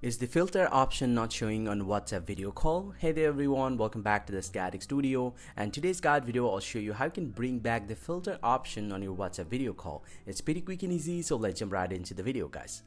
Is the filter option not showing on WhatsApp video call? Hey there everyone, welcome back to the Static Studio, and today's guide video I'll show you how you can bring back the filter option on your WhatsApp video call. It's pretty quick and easy, so let's jump right into the video, guys.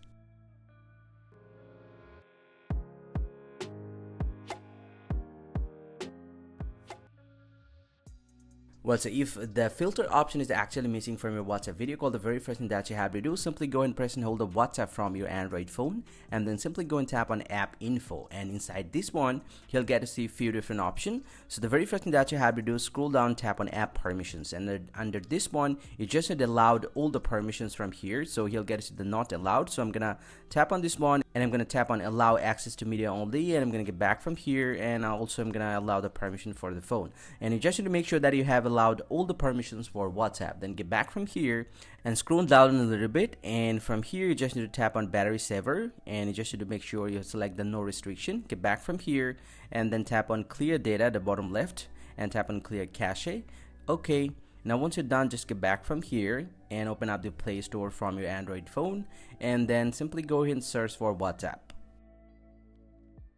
Well, so if the filter option is actually missing from your WhatsApp video call, the very first thing that you have to do is simply go and press and hold the WhatsApp from your Android phone, and then simply go and tap on app info, and inside this one you'll get to see a few different options. So the very first thing that you have to do is scroll down, tap on app permissions, and then under this one you just need allowed all the permissions from here. So you'll get to see the not allowed, so I'm gonna tap on this one and I'm gonna tap on allow access to media only, and I'm gonna get back from here, and also I'm gonna allow the permission for the phone, and you just need to make sure that you have allowed all the permissions for WhatsApp. Then get back from here and scroll down a little bit, and from here you just need to tap on battery saver, and you just need to make sure you select the no restriction. Get back from here and then tap on clear data at the bottom left and tap on clear cache. Okay, now once you're done, just get back from here and open up the Play Store from your Android phone, and then simply go ahead and search for WhatsApp.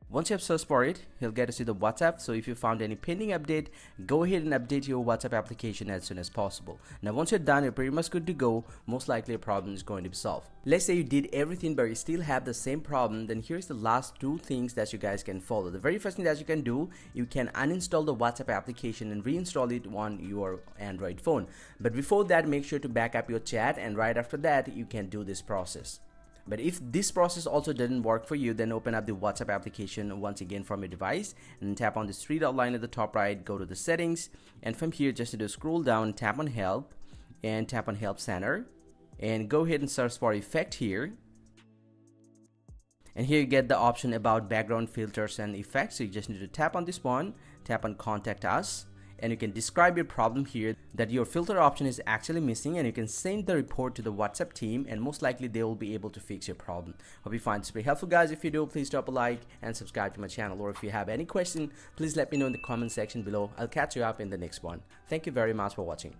Once you have searched for it, you'll get to see the WhatsApp. So if you found any pending update, go ahead and update your WhatsApp application as soon as possible. Now once you're done, you're pretty much good to go. Most likely a problem is going to be solved. Let's say you did everything but you still have the same problem, then here's the last two things that you guys can follow. The very first thing that you can do, you can uninstall the WhatsApp application and reinstall it on your Android phone. But before that, make sure to back up your chat, and right after that you can do this process. But if this process also didn't work for you, then open up the WhatsApp application once again from your device and tap on this three dot line at the top right, go to the settings, and from here just to scroll down, tap on help and tap on help center, and go ahead and search for effect here. And here you get the option about background filters and effects. So you just need to tap on this one, tap on contact us, and you can describe your problem here that your filter option is actually missing, and you can send the report to the WhatsApp team, and most likely they will be able to fix your problem. Hope you find this very helpful, guys. If you do, please drop a like and subscribe to my channel, or if you have any question, please let me know in the comment section below. I'll catch you up in the next one. Thank you very much for watching.